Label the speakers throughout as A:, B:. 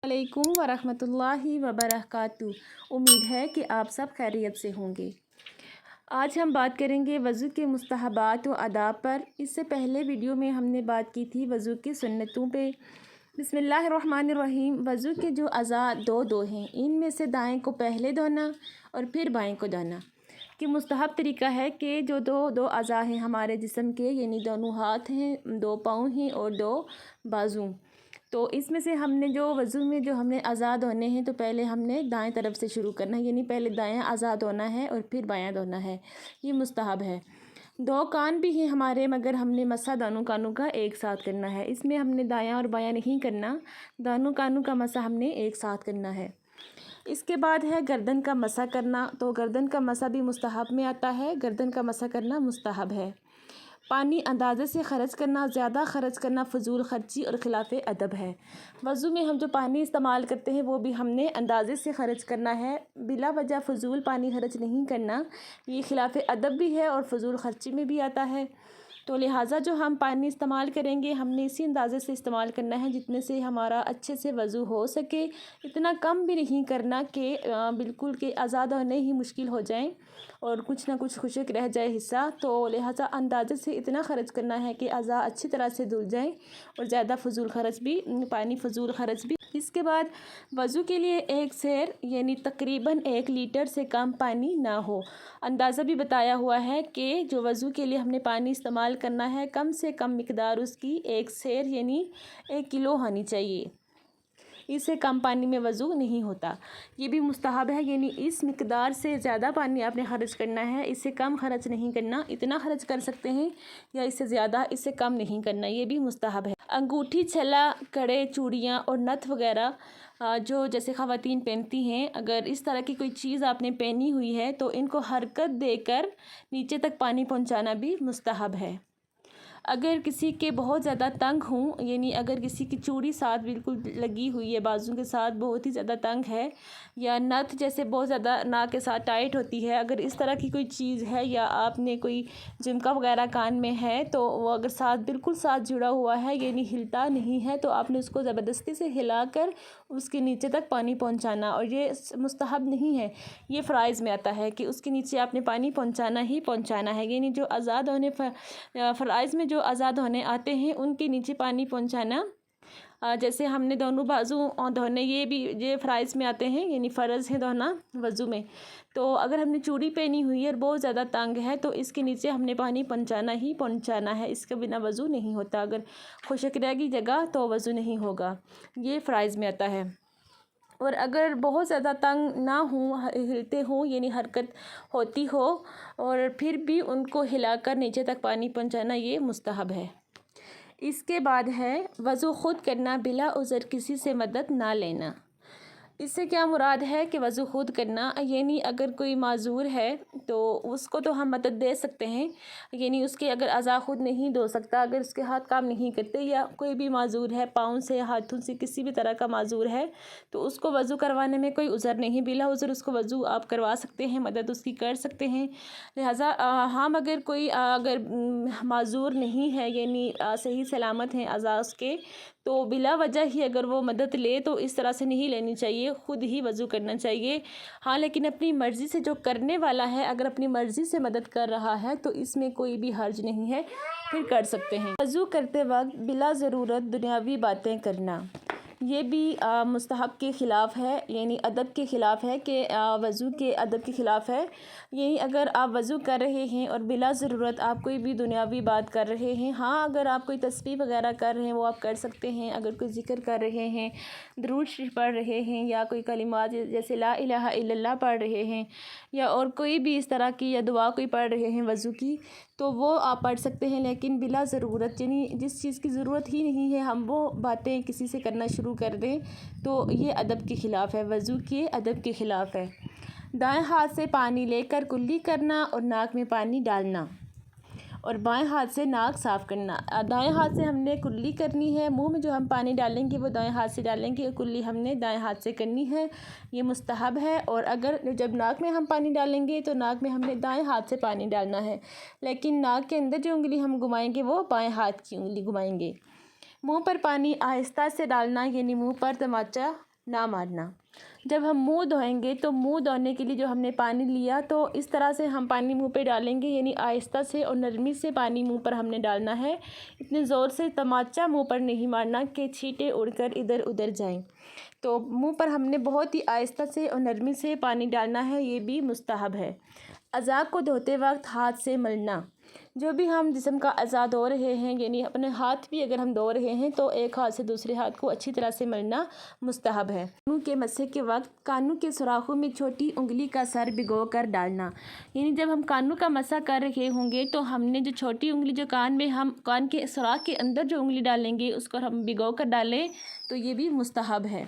A: अलैकुम वरहमतुल्लाहि वबरकातुहू। उम्मीद है कि आप सब खैरियत से होंगे। आज हम बात करेंगे वज़ू के मुस्तहबात व आदाब पर। इससे पहले वीडियो में हमने बात की थी वज़ू की सुन्नतों पे। बिस्मिल्लाहिर्रहमानिर्रहीम। वज़ू के जो अज़ा दो हैं, इनमें से दाएं को पहले धोना और फिर बाएं को धोना। कि मुस्तहब तरीका है कि जो दो अज़ा हैं हमारे जिस्म के, यानी दोनों हाथ हैं, 2 पाँव हैं और 2 बाजू, तो इसमें से हमने जो वज़ू में जो हमने अज़ा धोने हैं, तो पहले हमने दाएं तरफ से शुरू करना है, यानी पहले दायां अज़ा धोना है और फिर बायां धोना है। ये मुस्तहब है। 2 कान भी हैं हमारे, मगर हमने मसा दोनों कानों का एक साथ करना है। इसमें हमने दायां और बायां नहीं करना, दोनों कानों का मसा हमने एक साथ करना है। इसके बाद है गर्दन का मसा करना। तो गर्दन का मसा भी मुस्तहब में आता है, गर्दन का मसा करना मुस्तहब है। पानी अंदाज़े से ख़र्च करना, ज़्यादा ख़र्च करना फ़जूल ख़र्ची और ख़िलाफ़ अदब है। वज़ू में हम जो पानी इस्तेमाल करते हैं वो भी हमने अंदाज़े से ख़र्च करना है, बिला वजह फ़जूल पानी ख़र्च नहीं करना। ये ख़िलाफ़ अदब भी है और फ़जूल ख़र्ची में भी आता है। तो लिहाजा जो हम पानी इस्तेमाल करेंगे, हमने इसी अंदाज़े से इस्तेमाल करना है जितने से हमारा अच्छे से वज़ू हो सके। इतना कम भी नहीं करना कि बिल्कुल कि आज़ाद होने ही मुश्किल हो जाएं और कुछ ना कुछ खुशक रह जाए हिस्सा। तो लिहाजा अंदाज़े से इतना ख़र्च करना है कि अज़ा अच्छी तरह से धुल जाएं और ज़्यादा फ़जूल ख़र्च भी, पानी फ़जूल ख़र्च भी। इसके बाद वज़ू के लिए एक सेर यानी तकरीबन 1 लीटर से कम पानी ना हो। अंदाज़ा भी बताया हुआ है कि जो वज़ू के लिए हमने पानी इस्तेमाल करना है, कम से कम मिक़दार उसकी 1 सेर यानी 1 किलो होनी चाहिए। इससे कम पानी में वज़ू नहीं होता। ये भी मुस्तहब है, यानी इस मिक़दार से ज़्यादा पानी आपने ख़र्च करना है, इससे कम ख़र्च नहीं करना। इतना ख़र्च कर सकते हैं या इससे ज़्यादा, इससे कम नहीं करना, ये भी मुस्तहब है। अंगूठी, छला, कड़े, चूड़ियाँ और नथ वगैरह जो जैसे ख़वातीन पहनती हैं, अगर इस तरह की कोई चीज़ आपने पहनी हुई है तो इनको हरकत देकर नीचे तक पानी पहुँचाना भी मुस्तहब है। अगर किसी के बहुत ज़्यादा तंग हों, यानी अगर किसी की चूड़ी साथ बिल्कुल लगी हुई है, बाजू के साथ बहुत ही ज़्यादा तंग है, या नथ जैसे बहुत ज़्यादा नाक के साथ टाइट होती है, अगर इस तरह की कोई चीज़ है या आपने कोई झुमका वगैरह कान में है, तो वो अगर साथ बिल्कुल साथ जुड़ा हुआ है, यानी हिलता नहीं है, तो आपने उसको ज़बरदस्ती से हिलाकर उसके नीचे तक पानी पहुँचाना। और ये मुस्तहब नहीं है, ये फ़राइज़ में आता है कि उसके नीचे आपने पानी पहुँचाना ही पहुँचाना है। यानी जो आज़ाद होने फ़राइज़ में जो आज़ाद होने आते हैं उनके नीचे पानी पहुँचाना, जैसे हमने दोनों बाजू धोने, ये फ़राइज़ में आते हैं, यानी फ़र्ज़ है धोना वज़ू में। तो अगर हमने चूड़ी पहनी हुई है और बहुत ज़्यादा तंग है, तो इसके नीचे हमने पानी पहुँचाना ही पहुँचाना है, इसके बिना वज़ू नहीं होता। अगर खुशक रहेगी जगह तो वज़ू नहीं होगा, ये फ़राइज़ में आता है। और अगर बहुत ज़्यादा तंग ना हों, हिलते हों, यानी हरकत होती हो और फिर भी उनको हिलाकर नीचे तक पानी पहुँचाना, ये मुस्तहब है। इसके बाद है वज़ू ख़ुद करना, बिला उज़र किसी से मदद ना लेना। इससे क्या मुराद है कि वज़ू ख़ुद करना, यानी अगर कोई माज़ूर है तो उसको तो हम मदद दे सकते हैं, यानी उसके अगर अज़ा ख़ुद नहीं धो सकता, अगर उसके हाथ काम नहीं करते, या कोई भी माज़ूर है, पाँव से, हाथों से, किसी भी तरह का माज़ूर है, तो उसको वज़ू करवाने में कोई उज़र नहीं, बिला उज़र उसको वज़ू आप करवा सकते हैं, मदद उसकी कर सकते हैं। लिहाजा हम अगर कोई माज़ूर नहीं है, यानी सही सलामत हैं अज़ा उसके, तो बिला वजह ही अगर वो मदद ले तो इस तरह से नहीं लेनी चाहिए, ख़ुद ही वज़ू करना चाहिए। हाँ, लेकिन अपनी मर्ज़ी से जो करने वाला है, अगर अपनी मर्ज़ी से मदद कर रहा है तो इसमें कोई भी हर्ज नहीं है, फिर कर सकते हैं। वज़ू करते वक्त बिला ज़रूरत दुनियावी बातें करना, ये भी मुस्तहब के ख़िलाफ़ है, यानी अदब के ख़िलाफ़ है कि वज़ू के अदब के ख़िलाफ़ है। यही अगर आप वज़ू कर रहे हैं और बिला ज़रूरत आप कोई भी दुनियावी बात कर रहे हैं, हाँ अगर आप कोई तस्बीह वगैरह कर रहे हैं वो आप कर सकते हैं, अगर कोई ज़िक्र कर रहे हैं, दुरूद शरीफ पढ़ रहे हैं, या कोई कलिमात जैसे ला इलाहा इल्लल्लाह पढ़ रहे हैं, या और कोई भी इस तरह की या दुआ कोई पढ़ रहे हैं वज़ू की, तो वो आप पढ़ सकते हैं। लेकिन बिला ज़रूरत, यानी जिस चीज़ की ज़रूरत ही नहीं है, हम वो बातें किसी से करना शुरू कर दें, तो ये अदब के ख़िलाफ़ है, वज़ू के अदब के ख़िलाफ़ है। दाएं हाथ से पानी लेकर कुल्ली करना और नाक में पानी डालना, और बाएं हाथ से नाक साफ़ करना। दाएं हाथ से हमने कुल्ली करनी है, मुंह में जो हम पानी डालेंगे वो दाएं हाथ से डालेंगे, और कुल्ली हमने दाएं हाथ से करनी है, ये मुस्तहब है। और अगर जब नाक में हम पानी डालेंगे तो नाक में हमने दाएं हाथ से पानी डालना है, लेकिन नाक के अंदर जो उंगली हम घुमाएंगे वो बाएं हाथ की उंगली घुमाएंगे। मुंह पर पानी आहिस्ता से डालना, यानी मुंह पर तमाचा نہ مارنا۔ جب ہم منہ دھوئیں گے تو منہ دھونے کے لیے جو ہم نے پانی لیا تو اس طرح سے ہم پانی منہ پہ ڈالیں گے، یعنی آہستہ سے اور نرمی سے پانی منہ پر ہم نے ڈالنا ہے، اتنے زور سے تماچا منہ پر نہیں مارنا کہ چھینٹے اڑ کر ادھر ادھر جائیں۔ تو منہ پر ہم نے بہت ہی آہستہ سے اور نرمی سے پانی ڈالنا ہے، یہ بھی مستحب ہے۔ اعضاء کو دھوتے وقت ہاتھ سے ملنا، جو بھی ہم جسم کا اعضاء دھو رہے ہیں، یعنی اپنے ہاتھ بھی اگر ہم دھو رہے ہیں تو ایک ہاتھ سے دوسرے ہاتھ کو اچھی طرح سے ملنا مستحب ہے۔ کانوں کے مسح کے وقت کانوں کے سوراخوں میں چھوٹی انگلی کا سر بھگو کر ڈالنا، یعنی جب ہم کانوں کا مسح کر رہے ہوں گے تو ہم نے جو چھوٹی انگلی جو ہم کان کے سوراخ کے اندر جو انگلی ڈالیں گے اس کو ہم بھگو کر ڈالیں تو یہ بھی مستحب ہے۔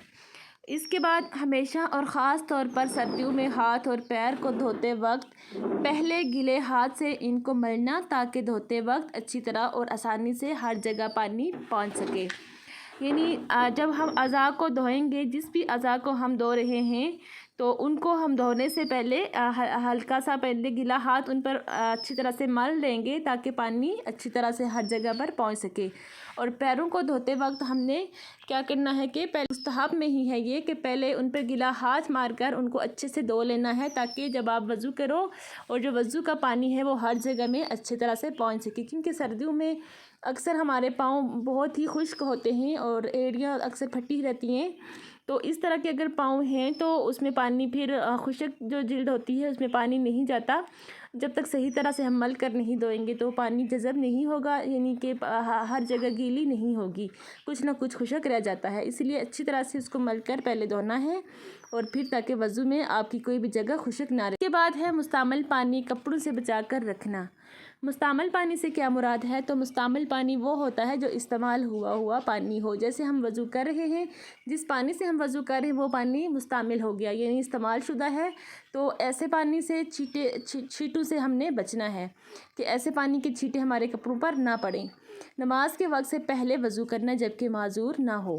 A: اس کے بعد ہمیشہ اور خاص طور پر سردیوں میں ہاتھ اور پیر کو دھوتے وقت پہلے گیلے ہاتھ سے ان کو ملنا تاکہ دھوتے وقت اچھی طرح اور آسانی سے ہر جگہ پانی پہنچ سکے۔ یعنی جب ہم اعضاء کو دھوئیں گے، جس بھی اعضاء کو ہم دھو رہے ہیں تو ان کو ہم دھونے سے پہلے ہلکا سا پہلے گیلا ہاتھ ان پر اچھی طرح سے مل لیں گے تاکہ پانی اچھی طرح سے ہر جگہ پر پہنچ سکے۔ اور پیروں کو دھوتے وقت ہم نے کیا کرنا ہے کہ پہلے مستحب میں ہی ہے یہ کہ پہلے ان پر گیلا ہاتھ مار کر ان کو اچھے سے دھو لینا ہے تاکہ جب آپ وضو کرو اور جو وضو کا پانی ہے وہ ہر جگہ میں اچھی طرح سے پہنچ سکے، کیونکہ سردیوں میں اکثر ہمارے پاؤں بہت ہی خشک ہوتے ہیں اور ایڑیاں اکثر پھٹی رہتی ہیں، تو اس طرح کے اگر پاؤں ہیں تو اس میں پانی پھر خشک جو جلد ہوتی ہے اس میں پانی نہیں جاتا، جب تک صحیح طرح سے ہم مل کر نہیں دھوئیں گے تو پانی جذب نہیں ہوگا، یعنی کہ ہر جگہ گیلی نہیں ہوگی، کچھ نہ کچھ خشک رہ جاتا ہے، اس لیے اچھی طرح سے اس کو مل کر پہلے دھونا ہے اور پھر تاکہ وضو میں آپ کی کوئی بھی جگہ خشک نہ رہے۔ اس کے بعد ہے مستعمل پانی کپڑوں سے بچا کر رکھنا۔ مستعمل پانی سے کیا مراد ہے؟ تو مستعمل پانی وہ ہوتا ہے جو استعمال ہوا پانی ہو، جیسے ہم وضو کر رہے ہیں، جس پانی سے ہم وضو کر رہے ہیں وہ پانی مستعمل ہو گیا، یعنی استعمال شدہ ہے، تو ایسے پانی سے چھینٹوں سے ہم نے بچنا ہے کہ ایسے پانی کے چھینٹے ہمارے کپڑوں پر نہ پڑیں۔ نماز کے وقت سے پہلے وضو کرنا جبکہ معذور نہ ہو۔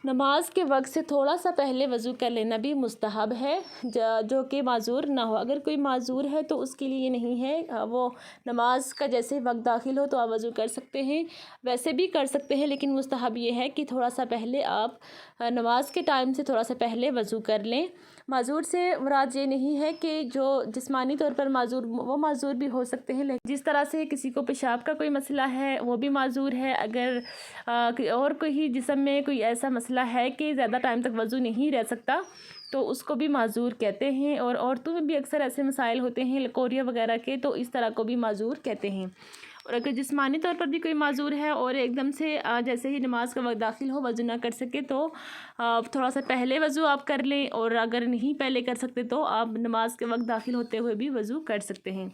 A: نماز کے وقت سے تھوڑا سا پہلے وضو کر لینا بھی مستحب ہے جو کہ معذور نہ ہو۔ اگر کوئی معذور ہے تو اس کے لیے یہ نہیں ہے، وہ نماز کا جیسے وقت داخل ہو تو آپ وضو کر سکتے ہیں، ویسے بھی کر سکتے ہیں، لیکن مستحب یہ ہے کہ تھوڑا سا پہلے آپ نماز کے ٹائم سے تھوڑا سا پہلے وضو کر لیں۔ معذور سے مراد یہ نہیں ہے کہ جو جسمانی طور پر معذور، وہ معذور بھی ہو سکتے ہیں، لیکن جس طرح سے کسی کو پیشاب کا کوئی مسئلہ ہے وہ بھی معذور ہے، اگر اور کوئی جسم میں کوئی ایسا مسئلہ ہے کہ زیادہ ٹائم تک وضو نہیں رہ سکتا تو اس کو بھی معذور کہتے ہیں، اور عورتوں میں بھی اکثر ایسے مسائل ہوتے ہیں لکوریا وغیرہ کے، تو اس طرح کو بھی معذور کہتے ہیں۔ اور اگر جسمانی طور پر بھی کوئی معذور ہے اور ایک دم سے جیسے ہی نماز کا وقت داخل ہو وضو نہ کر سکے تو تھوڑا سا پہلے وضو آپ کر لیں، اور اگر نہیں پہلے کر سکتے تو آپ نماز کے وقت داخل ہوتے ہوئے بھی وضو کر سکتے ہیں،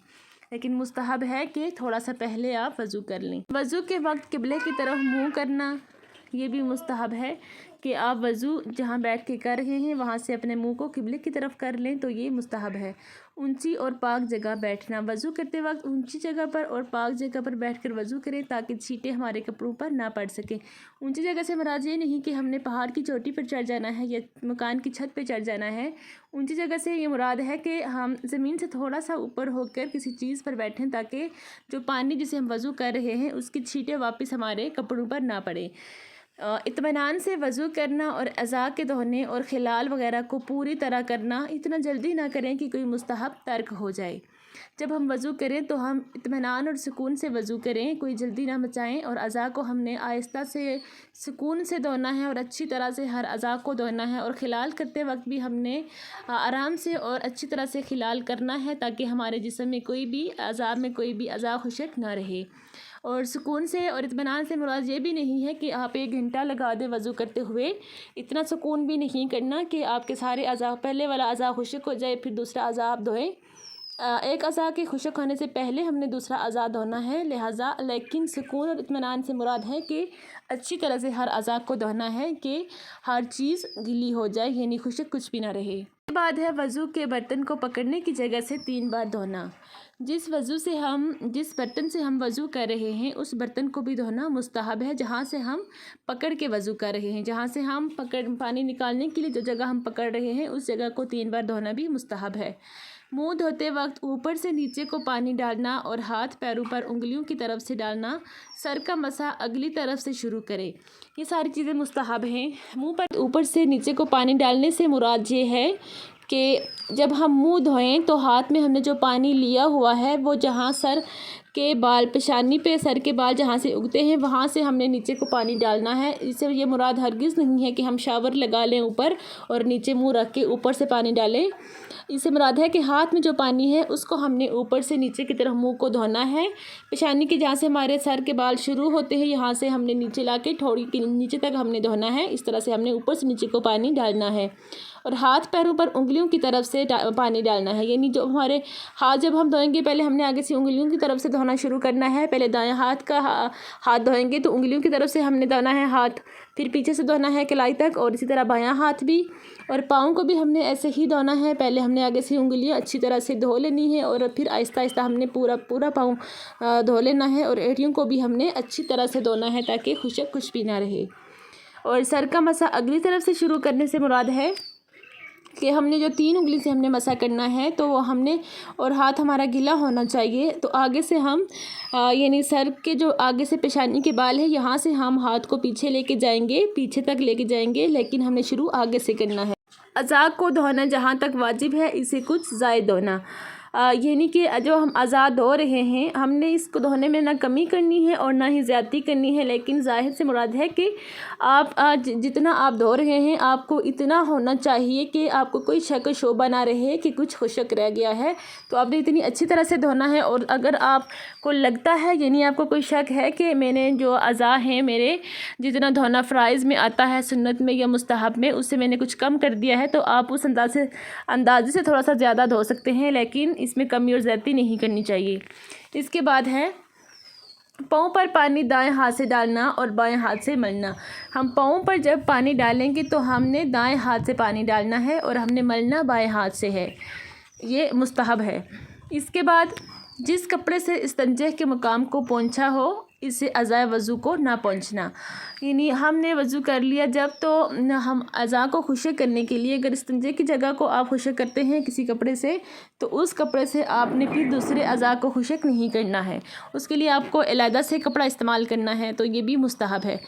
A: لیکن مستحب ہے کہ تھوڑا سا پہلے آپ وضو کر لیں۔ وضو کے وقت قبلے کی طرف منہ کرنا، یہ بھی مستحب ہے کہ آپ وضو جہاں بیٹھ کے کر رہے ہیں وہاں سے اپنے منہ کو قبلے کی طرف کر لیں، تو یہ مستحب ہے۔ اونچی اور پاک جگہ بیٹھنا، وضو کرتے وقت اونچی جگہ پر اور پاک جگہ پر بیٹھ کر وضو کریں تاکہ چھینٹے ہمارے کپڑوں پر نہ پڑ سکیں۔ اونچی جگہ سے مراد یہ نہیں کہ ہم نے پہاڑ کی چوٹی پر چڑھ جانا ہے یا مکان کی چھت پہ چڑھ جانا ہے، اونچی جگہ سے یہ مراد ہے کہ ہم زمین سے تھوڑا سا اوپر ہو کر کسی چیز پر بیٹھیں تاکہ جو پانی جسے ہم وضو کر رہے ہیں اس کی چھینٹیں واپس ہمارے کپڑوں پر نہ پڑیں۔ اطمینان سے وضو کرنا اور اعضاء کے دھونے اور خلال وغیرہ کو پوری طرح کرنا، اتنا جلدی نہ کریں کہ کوئی مستحب ترک ہو جائے۔ جب ہم وضو کریں تو ہم اطمینان اور سکون سے وضو کریں، کوئی جلدی نہ مچائیں، اور اعضاء کو ہم نے آہستہ سے سکون سے دھونا ہے اور اچھی طرح سے ہر اعضاء کو دھونا ہے، اور خلال کرتے وقت بھی ہم نے آرام سے اور اچھی طرح سے خلال کرنا ہے تاکہ ہمارے جسم میں کوئی بھی اعضاء میں کوئی بھی اعضاء خشک نہ رہے۔ اور سکون سے اور اطمینان سے مراد یہ بھی نہیں ہے کہ آپ 1 گھنٹہ لگا دیں وضو کرتے ہوئے، اتنا سکون بھی نہیں کرنا کہ آپ کے سارے اعضاء پہلے والا اعضاء خشک ہو جائے پھر دوسرا اعضاء آپ دھوئیں۔ ایک اعضاء کے خشک ہونے سے پہلے ہم نے دوسرا اعضاء دھونا ہے، لہٰذا لیکن سکون اور اطمینان سے مراد ہے کہ اچھی طرح سے ہر اعضاء کو دھونا ہے کہ ہر چیز گیلی ہو جائے، یعنی خشک کچھ بھی نہ رہے۔ اس کے بعد ہے وضو کے برتن کو پکڑنے کی جگہ سے 3 بار دھونا۔ جس برتن سے ہم وضو کر رہے ہیں اس برتن کو بھی دھونا مستحب ہے، جہاں سے ہم پکڑ کے وضو کر رہے ہیں، جہاں سے ہم پانی نکالنے کے لیے جو جگہ ہم پکڑ رہے ہیں اس جگہ کو 3 بار دھونا بھی مستحب ہے۔ मुंह धोते वक्त ऊपर से नीचे को पानी डालना और हाथ पैरों पर उंगलियों की तरफ से डालना। सर का मसा अगली तरफ से शुरू करें। ये सारी चीज़ें मुस्तहब हैं। मुंह पर ऊपर से नीचे को पानी डालने से मुराद ये है कि जब हम मुंह धोएं तो हाथ में हमने जो पानी लिया हुआ है वो जहाँ सर के बाल, पेशानी पे सर के बाल जहाँ से उगते हैं वहाँ से हमने नीचे को पानी डालना है। इससे ये मुराद हरगिज़ नहीं है कि हम शावर लगा लें ऊपर और नीचे मुंह रख के ऊपर से पानी डालें। इससे मुराद है कि हाथ में जो पानी है उसको हमने ऊपर से नीचे की तरफ मुंह को धोना है। पेशानी के जहाँ से हमारे सर के बाल शुरू होते हैं यहाँ से हमने नीचे ला के थोड़ी के नीचे तक हमने धोना है। इस तरह से हमने ऊपर से नीचे को पानी डालना है और हाथ पैरों पर उंगलियों की तरफ से पानी डालना है। यानी जो हमारे हाथ जब हम धोएंगे पहले हमने आगे से उंगलियों की तरफ से धोना शुरू करना है। पहले दाएं हाथ का हाथ धोएंगे तो उंगलियों की तरफ से हमने धोना है हाथ, फिर पीछे से धोना है कलाई तक, और इसी तरह बायां हाथ भी। और पाँव को भी हमने ऐसे ही धोना है। पहले हमने आगे से उंगलियां अच्छी तरह से धो लेनी है और फिर आहिस्ता आहिस्ता हमने पूरा पाँव धो लेना है। और एड़ियों को भी हमने अच्छी तरह से धोना है ताकि खुश्क भी ना रहे। और सर का मसा अगली तरफ से शुरू करने से मुराद है कि हमने जो 3 उंगली से हमने मसा करना है तो वो हमने, और हाथ हमारा गीला होना चाहिए। तो आगे से हम यानी सर के जो आगे से पेशानी के बाल है यहाँ से हम हाथ को पीछे लेके जाएंगे, पीछे तक लेके जाएंगे, लेकिन हमने शुरू आगे से करना है। अज़ा को धोना जहाँ तक वाजिब है इसे कुछ ज़ायद धोना। यानी कि जो हम अज़ा धो रहे हैं हमने इसको धोने में ना कमी करनी है और ना ही ज़्यादती करनी है, लेकिन ज़ाहिर से मुराद है कि आप जितना आप धो रहे हैं आपको इतना होना चाहिए कि आपको कोई शक शोबा ना रहे कि कुछ खुश्क रह गया है। तो आपने इतनी अच्छी तरह से धोना है। और अगर आपको लगता है यानी आपको कोई शक है कि मैंने जो अज़ा हैं मेरे जितना धोना फ़राइज़ में आता है सुन्नत में या मुस्तहब में उससे मैंने कुछ कम कर दिया है, तो आप उस अंदाज़े से थोड़ा सा ज़्यादा धो सकते हैं, लेकिन इसमें कमी और ज़्यादती नहीं करनी चाहिए। इसके बाद है पाँव पर पानी दाएं हाथ से डालना और बाएं हाथ से मलना। हम पाँव पर जब पानी डालेंगे तो हमने दाएं हाथ से पानी डालना है और हमने मलना बाएं हाथ से है, ये मुस्तहब है। इसके बाद जिस कपड़े से इस्तंजे के मुकाम को पोंछा हो इससे अज़ाए वज़ू को ना पोंछना। यानी हमने वज़ू कर लिया जब तो हम अज़ा को खुश्क करने के लिए अगर इस्तंजे की जगह को आप खुश्क करते हैं किसी कपड़े से तो उस कपड़े से आपने फिर दूसरे अज़ा को खुश्क नहीं करना है, उसके लिए आपको अलहदा से कपड़ा इस्तेमाल करना है, तो ये भी मुस्तहब है।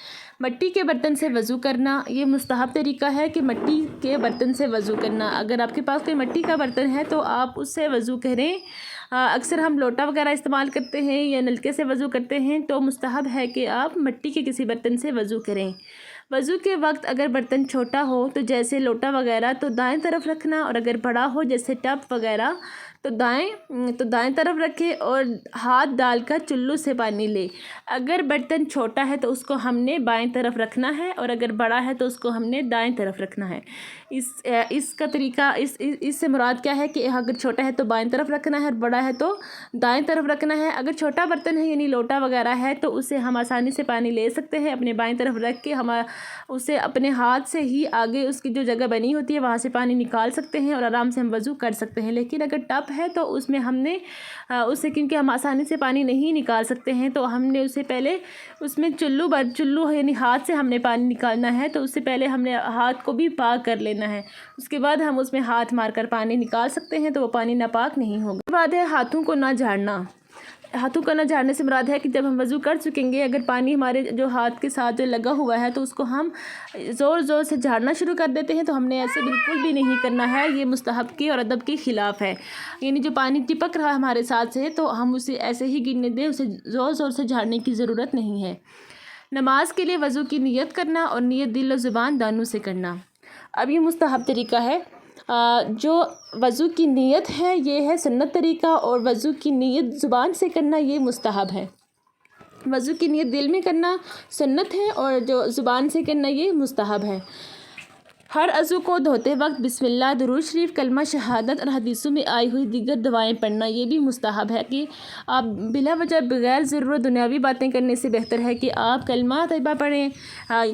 A: मिट्टी के बर्तन से वज़ू करना, ये मुस्तहब तरीका है कि मिट्टी के बर्तन से वज़ू करना। अगर आपके पास कोई मिट्टी का बर्तन है तो आप उससे वज़ू करें। अक्सर हम लोटा वगैरह इस्तेमाल करते हैं या नलके से वज़ू करते हैं, तो मुस्तहब है कि आप मिट्टी के किसी बर्तन से वज़ू करें। वज़ू के वक्त अगर बर्तन छोटा हो तो जैसे लोटा वगैरह तो दाएं तरफ रखना, और अगर बड़ा हो जैसे टब वगैरह तो दाएं तरफ रखें और हाथ डालकर चुल्लू से पानी ले। अगर बर्तन छोटा है तो उसको हमने बाएं तरफ रखना है और अगर बड़ा है तो उसको हमने दाएं तरफ रखना है। इसका तरीका इससे मुराद क्या है कि अगर छोटा है तो बाएं तरफ रखना है और बड़ा है तो दाएं तरफ रखना है। अगर छोटा बर्तन है यानी लोटा वगैरह है तो उससे हम आसानी से पानी ले सकते हैं, अपने बाएं तरफ रख के हम उसे अपने हाथ से ही आगे उसकी जो जगह बनी होती है वहाँ से पानी निकाल सकते हैं और आराम से हम वज़ू कर सकते हैं। लेकिन अगर टब है तो उसमें हमने उससे क्योंकि हम आसानी से पानी नहीं निकाल सकते हैं तो हमने उससे पहले उसमें चुल्लू यानी हाथ से हमने पानी निकालना है, तो उससे पहले हमने हाथ को भी पाक कर लेना है। उसके बाद हम उसमें हाथ मारकर पानी निकाल सकते हैं तो वो पानी नापाक नहीं होगा। उसके बाद है हाथों को ना झाड़ना। हाथों का ना झाड़ने से मुराद है कि जब हम वज़ू कर चुकेंगे अगर पानी हमारे जो हाथ के साथ जो लगा हुआ है तो उसको हम ज़ोर से झाड़ना शुरू कर देते हैं, तो हमने ऐसे बिल्कुल भी नहीं करना है। ये मुस्तहब की और अदब के ख़िलाफ़ है। यानी जो पानी टिपक रहा है हमारे साथ से तो हम उसे ऐसे ही गिरने दें, उसे ज़ोर से झाड़ने की ज़रूरत नहीं है। नमाज के लिए वज़ू की नियत करना और नियत दिल और ज़ुबान दोनों से करना। अब ये मुस्तहब तरीका है। जो वज़ू की नियत है ये है सुन्नत तरीका और वज़ू की नियत ज़ुबान से करना ये मुस्तहब है। वज़ू की नियत दिल में करना सुन्नत है और जो ज़ुबान से करना ये मुस्तहब है। हर अज़ू को धोते वक्त बिस्मिल्लाह, दुरूद शरीफ, कलमा शहादत और हदीसों में आई हुई दीगर दवाएं पढ़ना ये भी मुस्तहब है कि आप बिला वजह बग़ैर ज़रूरत दुनियावी बातें करने से बेहतर है कि आप कलमा तैयबा पढ़ें,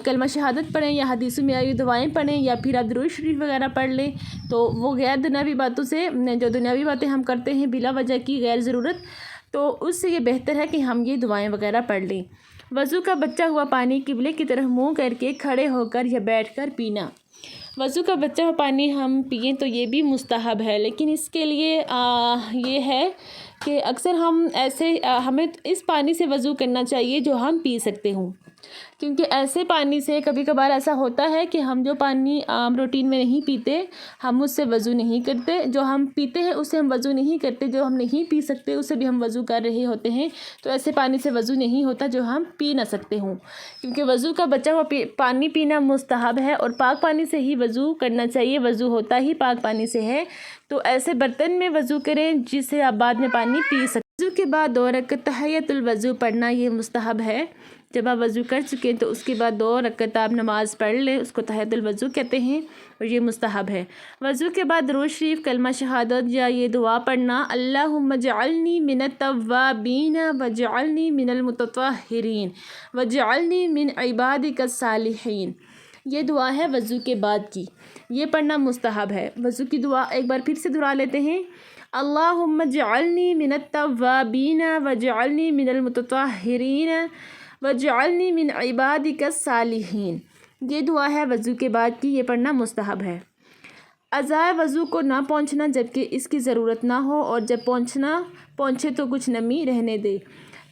A: कलमा शहादत पढ़ें या हदीसों में आई हुई दवाएं पढ़ें या फिर आप दुरूद शरीफ वगैरह पढ़ लें। तो वो गैर दुनियावी बातों से जो दुनियावी बातें हम करते हैं बिला वजह की गैर ज़रूरत, तो उससे ये बेहतर है कि हम ये दुआएँ वगैरह पढ़ लें। वज़ू का बचा हुआ पानी किबले की तरफ मुँह करके खड़े होकर या बैठ कर पीना। وضو کا بچا ہوا پانی ہم پئیں تو یہ بھی مستحب ہے، لیکن اس کے لیے یہ ہے کہ اکثر ہمیں اس پانی سے وضو کرنا چاہیے جو ہم پی سکتے ہوں، کیونکہ ایسے پانی سے کبھی کبھار ایسا ہوتا ہے کہ ہم جو پانی عام روٹین میں نہیں پیتے ہم اس سے وضو نہیں کرتے، جو ہم پیتے ہیں اس سے ہم وضو نہیں کرتے، جو ہم نہیں پی سکتے اس سے بھی ہم وضو کر رہے ہوتے ہیں، تو ایسے پانی سے وضو نہیں ہوتا جو ہم پی نہ سکتے ہوں، کیونکہ وضو کا بچا ہوا پانی پینا مستحب ہے اور پاک پانی سے ہی وضو کرنا چاہیے، وضو ہوتا ہی پاک پانی سے ہے، تو ایسے برتن میں وضو کریں جس سے آپ بعد میں پانی پی سکیں۔ وضو کے بعد 2 رکعت تحیۃ الوضو پڑھنا یہ مستحب ہے، جب آپ وضو کر چکے تو اس کے بعد 2 رکعت آپ نماز پڑھ لیں، اس کو تحیۃ الوضو کہتے ہیں اور یہ مستحب ہے۔ وضو کے بعد درود شریف، کلمہ شہادت یا یہ دعا پڑھنا، اللہم اجعلنی من التوابین واجعلنی من المتطہرین واجعلنی من عبادک الصالحین، یہ دعا ہے وضو کے بعد کی، یہ پڑھنا مستحب ہے۔ وضو کی دعا ایک بار پھر سے دہرا لیتے ہیں، اللہم اجعلنی من التوابین واجعلنی من المتطہرین واجعلنی من عبادک الصالحین، یہ دعا ہے وضو کے بعد کی، یہ پڑھنا مستحب ہے۔ اعضائے وضو کو نہ پونچھنا جبکہ اس کی ضرورت نہ ہو، اور جب پونچھے تو کچھ نمی رہنے دے،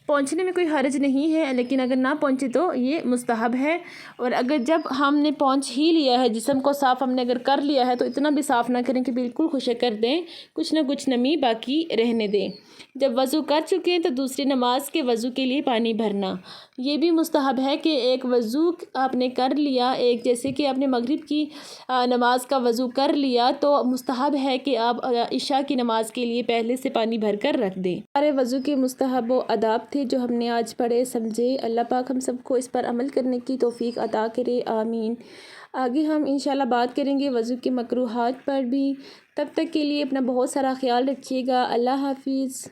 A: پونچھنے میں کوئی حرج نہیں ہے، لیکن اگر نہ پونچھے تو یہ مستحب ہے، اور اگر جب ہم نے پونچھ ہی لیا ہے، جسم کو صاف ہم نے اگر کر لیا ہے تو اتنا بھی صاف نہ کریں کہ بالکل خشک کر دیں، کچھ نہ کچھ نمی باقی رہنے دیں۔ جب وضو کر چکے ہیں تو دوسری نماز کے وضو کے لیے پانی بھرنا، یہ بھی مستحب ہے کہ ایک وضو آپ نے کر لیا، ایک جیسے کہ آپ نے مغرب کی نماز کا وضو کر لیا تو مستحب ہے کہ آپ عشاء کی نماز کے لیے پہلے سے پانی بھر کر رکھ دیں۔ ہمارے وضو کے مستحب و آداب تھے جو ہم نے آج پڑھے سمجھے، اللہ پاک ہم سب کو اس پر عمل کرنے کی توفیق عطا کرے، آمین۔ آگے ہم انشاءاللہ بات کریں گے وضو کے مکروہات پر بھی، تب تک کے لیے اپنا بہت سارا خیال رکھیے گا، اللہ حافظ۔